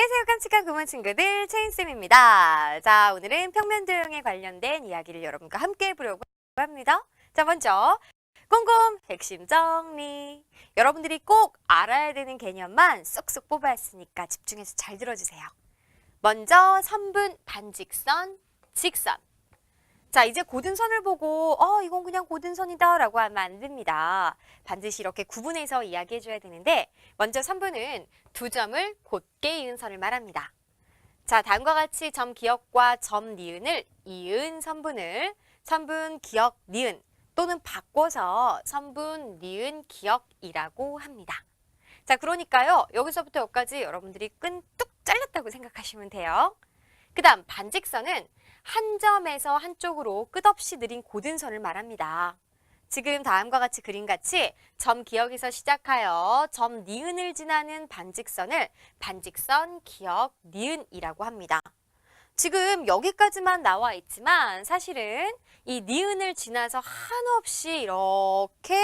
안녕하세요. 깜찍한 구몬 친구들 채인쌤입니다. 자, 오늘은 평면도형에 관련된 이야기를 여러분과 함께 해보려고 합니다. 자, 먼저 꼼꼼 핵심 정리. 여러분들이 꼭 알아야 되는 개념만 쏙쏙 뽑아왔으니까 집중해서 잘 들어주세요. 먼저 선분, 반직선, 직선. 자, 이제 고등선을 보고 이건 그냥 고등선이다 라고 하면 안 됩니다. 반드시 이렇게 구분해서 이야기해줘야 되는데 먼저 선분은 두 점을 곧게 이은 선을 말합니다. 자, 다음과 같이 점 기역과 점 니은을 이은 선분을 선분 기역 니은 또는 바꿔서 선분 니은 기역이라고 합니다. 자, 그러니까요. 여기서부터 여기까지 여러분들이 끈 뚝 잘랐다고 생각하시면 돼요. 그 다음 반직선은 한 점에서 한쪽으로 끝없이 느린 고등선을 말합니다. 지금 다음과 같이 그림같이 점 기역에서 시작하여 점 니은을 지나는 반직선을 반직선 기역 니은이라고 합니다. 지금 여기까지만 나와 있지만 사실은 이 니은을 지나서 한없이 이렇게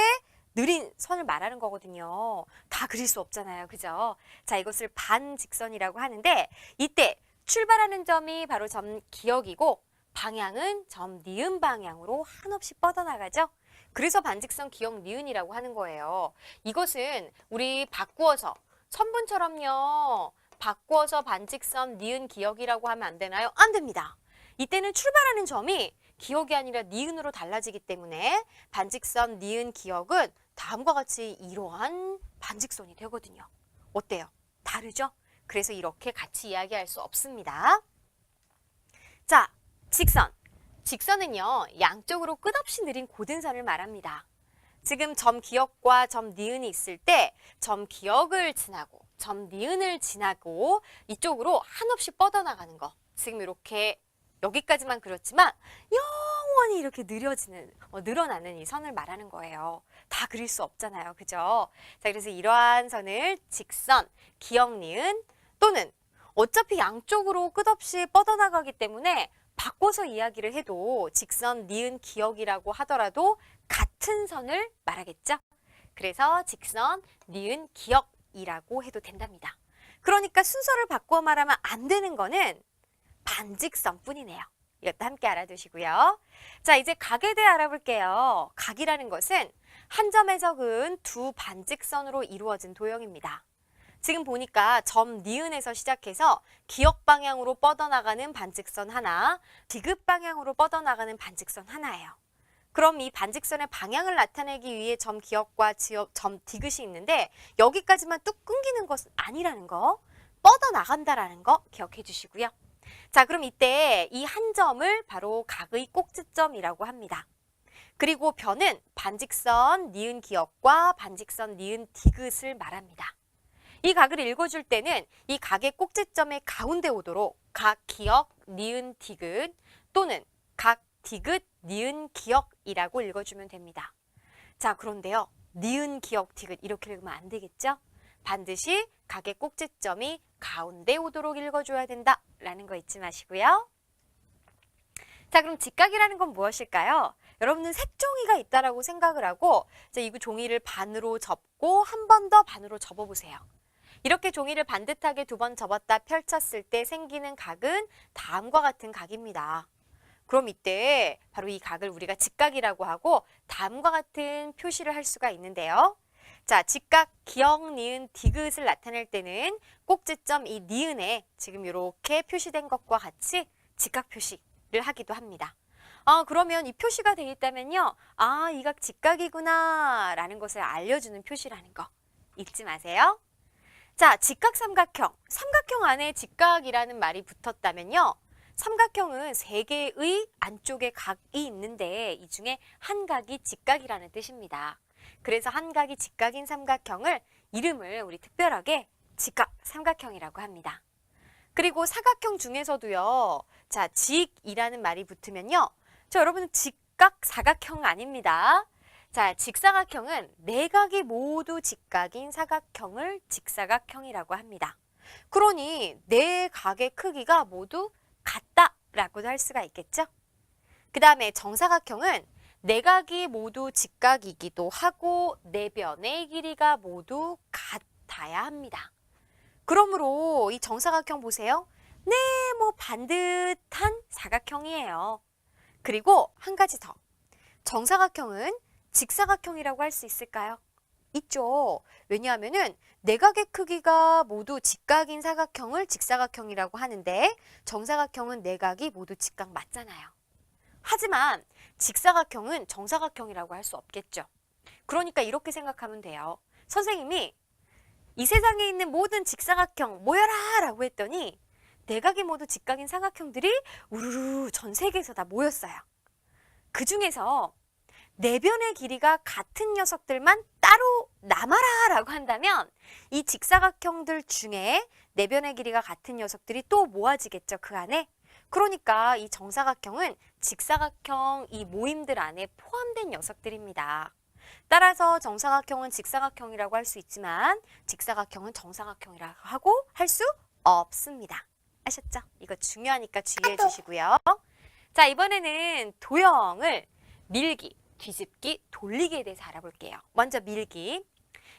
느린 선을 말하는 거거든요. 다 그릴 수 없잖아요. 그죠? 자, 이것을 반직선이라고 하는데 이때 출발하는 점이 바로 점 기역이고 방향은 점 니은 방향으로 한없이 뻗어나가죠. 그래서 반직선 기역 니은이라고 하는 거예요. 이것은 우리 바꾸어서 선분처럼요. 바꾸어서 반직선 니은 기역이라고 하면 안 되나요? 안 됩니다. 이때는 출발하는 점이 기역이 아니라 니은으로 달라지기 때문에 반직선 니은 기역은 다음과 같이 이러한 반직선이 되거든요. 어때요? 다르죠? 그래서 이렇게 같이 이야기할 수 없습니다. 자, 직선. 직선은요, 양쪽으로 끝없이 느린 고등선을 말합니다. 지금 점 기역과 점 니은이 있을 때 점 기역을 지나고 점 니은을 지나고 이쪽으로 한없이 뻗어나가는 거. 지금 이렇게 여기까지만 그렸지만 영원히 이렇게 늘어나는 이 선을 말하는 거예요. 다 그릴 수 없잖아요. 그죠? 자, 그래서 이러한 선을 직선, 기역 니은 또는 어차피 양쪽으로 끝없이 뻗어나가기 때문에 바꿔서 이야기를 해도 직선, 니은, 기역이라고 하더라도 같은 선을 말하겠죠? 그래서 직선, 니은, 기역이라고 해도 된답니다. 그러니까 순서를 바꾸어 말하면 안 되는 거는 반직선뿐이네요. 이것도 함께 알아두시고요. 자, 이제 각에 대해 알아볼게요. 각이라는 것은 한 점에서 그은 두 반직선으로 이루어진 도형입니다. 지금 보니까 점 니은에서 시작해서 기역 방향으로 뻗어나가는 반직선 하나, 디귿 방향으로 뻗어나가는 반직선 하나예요. 그럼 이 반직선의 방향을 나타내기 위해 점 기역과 점 디귿이 있는데 여기까지만 뚝 끊기는 것은 아니라는 거, 뻗어나간다라는 거 기억해 주시고요. 자, 그럼 이때 이 한 점을 바로 각의 꼭지점이라고 합니다. 그리고 변은 반직선 니은 기역과 반직선 니은 디귿을 말합니다. 이 각을 읽어줄 때는 이 각의 꼭지점의 가운데 오도록 각 기역, 니은, 디귿 또는 각 디귿, 니은, 기역이라고 읽어주면 됩니다. 자, 그런데요. 니은, 기역, 디귿 이렇게 읽으면 안 되겠죠? 반드시 각의 꼭지점이 가운데 오도록 읽어줘야 된다라는 거 잊지 마시고요. 자, 그럼 직각이라는 건 무엇일까요? 여러분은 색종이가 있다라고 생각을 하고 이 종이를 반으로 접고 한 번 더 반으로 접어보세요. 이렇게 종이를 반듯하게 두 번 접었다 펼쳤을 때 생기는 각은 다음과 같은 각입니다. 그럼 이때 바로 이 각을 우리가 직각이라고 하고 다음과 같은 표시를 할 수가 있는데요. 자, 직각, 기역, 니은, 디귿을 나타낼 때는 꼭지점 이 니은에 지금 이렇게 표시된 것과 같이 직각 표시를 하기도 합니다. 그러면 이 표시가 되어 있다면요. 이 각 직각이구나 라는 것을 알려주는 표시라는 거 잊지 마세요. 자, 직각삼각형. 삼각형 안에 직각이라는 말이 붙었다면요. 삼각형은 세 개의 안쪽에 각이 있는데 이 중에 한 각이 직각이라는 뜻입니다. 그래서 한 각이 직각인 삼각형을 이름을 우리 특별하게 직각삼각형이라고 합니다. 그리고 사각형 중에서도요. 자, 직이라는 말이 붙으면요. 여러분은 직각사각형 아닙니다. 자, 직사각형은 네 각이 모두 직각인 사각형을 직사각형이라고 합니다. 그러니 네 각의 크기가 모두 같다라고도 할 수가 있겠죠? 그 다음에 정사각형은 네 각이 모두 직각이기도 하고 네 변의 길이가 모두 같아야 합니다. 그러므로 이 정사각형 보세요. 네모 반듯한 사각형이에요. 그리고 한 가지 더. 정사각형은 직사각형이라고 할 수 있을까요? 있죠. 왜냐하면은 내각의 크기가 모두 직각인 사각형을 직사각형이라고 하는데 정사각형은 내각이 모두 직각 맞잖아요. 하지만 직사각형은 정사각형이라고 할 수 없겠죠. 그러니까 이렇게 생각하면 돼요. 선생님이 이 세상에 있는 모든 직사각형 모여라 라고 했더니 내각이 모두 직각인 사각형들이 우르르 전 세계에서 다 모였어요. 그 중에서 내변의 길이가 같은 녀석들만 따로 남아라 라고 한다면 이 직사각형들 중에 내변의 길이가 같은 녀석들이 또 모아지겠죠, 그 안에. 그러니까 이 정사각형은 직사각형 이 모임들 안에 포함된 녀석들입니다. 따라서 정사각형은 직사각형이라고 할 수 있지만 직사각형은 정사각형이라고 하고 할 수 없습니다. 아셨죠? 이거 중요하니까 주의해 주시고요. 자, 이번에는 도형을 밀기, 뒤집기, 돌리기에 대해서 알아볼게요. 먼저 밀기.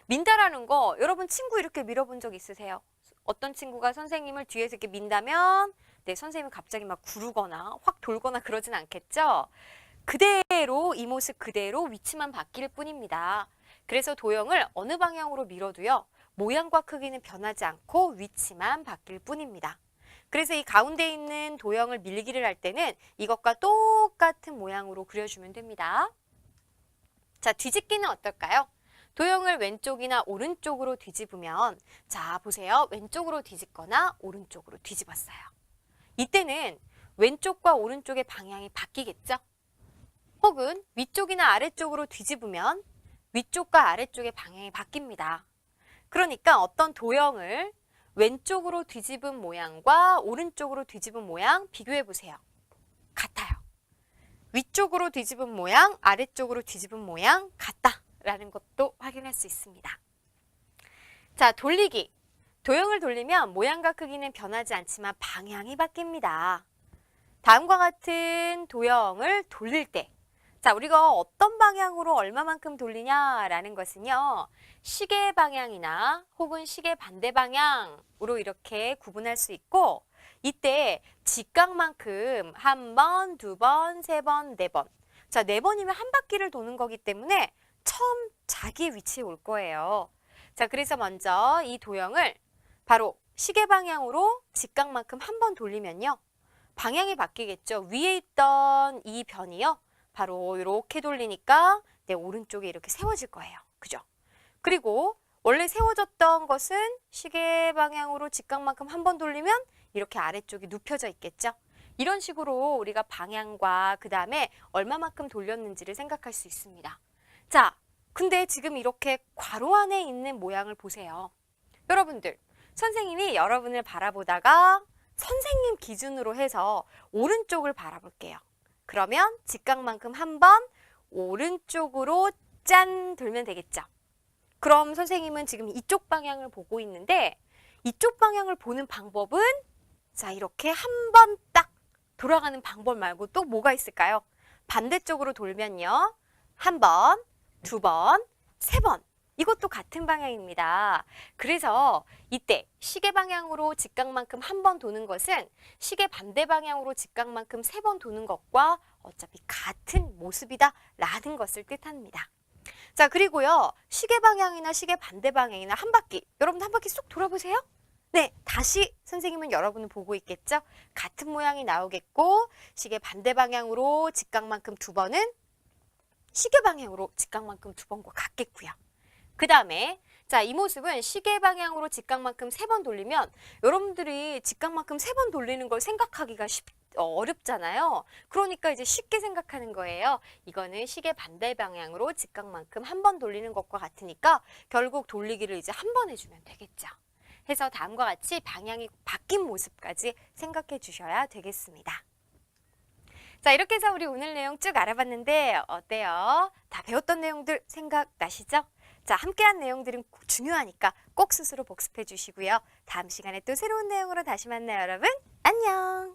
민다라는 거 여러분 친구 이렇게 밀어본 적 있으세요? 어떤 친구가 선생님을 뒤에서 이렇게 민다면 네, 선생님이 갑자기 막 구르거나 확 돌거나 그러진 않겠죠? 그대로 이 모습 그대로 위치만 바뀔 뿐입니다. 그래서 도형을 어느 방향으로 밀어도요. 모양과 크기는 변하지 않고 위치만 바뀔 뿐입니다. 그래서 이 가운데 있는 도형을 밀기를 할 때는 이것과 똑같은 모양으로 그려주면 됩니다. 자, 뒤집기는 어떨까요? 도형을 왼쪽이나 오른쪽으로 뒤집으면 자, 보세요. 왼쪽으로 뒤집거나 오른쪽으로 뒤집었어요. 이때는 왼쪽과 오른쪽의 방향이 바뀌겠죠? 혹은 위쪽이나 아래쪽으로 뒤집으면 위쪽과 아래쪽의 방향이 바뀝니다. 그러니까 어떤 도형을 왼쪽으로 뒤집은 모양과 오른쪽으로 뒤집은 모양 비교해 보세요. 같아요. 위쪽으로 뒤집은 모양, 아래쪽으로 뒤집은 모양 같다라는 것도 확인할 수 있습니다. 자, 돌리기. 도형을 돌리면 모양과 크기는 변하지 않지만 방향이 바뀝니다. 다음과 같은 도형을 돌릴 때 자, 우리가 어떤 방향으로 얼마만큼 돌리냐라는 것은요. 시계 방향이나 혹은 시계 반대 방향으로 이렇게 구분할 수 있고 이때 직각만큼 한 번, 두 번, 세 번, 네 번. 자, 네 번이면 한 바퀴를 도는 거기 때문에 처음 자기 위치에 올 거예요. 자, 그래서 먼저 이 도형을 바로 시계 방향으로 직각만큼 한 번 돌리면요. 방향이 바뀌겠죠. 위에 있던 이 변이요. 바로 이렇게 돌리니까 내 오른쪽에 이렇게 세워질 거예요. 그죠? 그리고 원래 세워졌던 것은 시계 방향으로 직각만큼 한 번 돌리면 이렇게 아래쪽이 눕혀져 있겠죠? 이런 식으로 우리가 방향과 그 다음에 얼마만큼 돌렸는지를 생각할 수 있습니다. 자, 근데 지금 이렇게 괄호 안에 있는 모양을 보세요. 여러분들, 선생님이 여러분을 바라보다가 선생님 기준으로 해서 오른쪽을 바라볼게요. 그러면 직각만큼 한 번 오른쪽으로 짠 돌면 되겠죠. 그럼 선생님은 지금 이쪽 방향을 보고 있는데 이쪽 방향을 보는 방법은 자, 이렇게 한 번 딱 돌아가는 방법 말고 또 뭐가 있을까요? 반대쪽으로 돌면요. 한 번, 두 번, 세 번. 이것도 같은 방향입니다. 그래서 이때 시계 방향으로 직각만큼 한 번 도는 것은 시계 반대 방향으로 직각만큼 세 번 도는 것과 어차피 같은 모습이다 라는 것을 뜻합니다. 자, 그리고요. 시계 방향이나 시계 반대 방향이나 한 바퀴, 여러분 한 바퀴 쏙 돌아보세요. 네, 다시 선생님은 여러분을 보고 있겠죠? 같은 모양이 나오겠고 시계 반대 방향으로 직각만큼 두 번은 시계 방향으로 직각만큼 두 번과 같겠고요. 그 다음에 자, 이 모습은 시계 방향으로 직각만큼 세 번 돌리면 여러분들이 직각만큼 세 번 돌리는 걸 생각하기가 어렵잖아요. 그러니까 이제 쉽게 생각하는 거예요. 이거는 시계 반대 방향으로 직각만큼 한 번 돌리는 것과 같으니까 결국 돌리기를 이제 한 번 해주면 되겠죠. 해서 다음과 같이 방향이 바뀐 모습까지 생각해 주셔야 되겠습니다. 자, 이렇게 해서 우리 오늘 내용 쭉 알아봤는데 어때요? 다 배웠던 내용들 생각나시죠? 자, 함께한 내용들은 중요하니까 꼭 스스로 복습해 주시고요. 다음 시간에 또 새로운 내용으로 다시 만나요, 여러분. 안녕!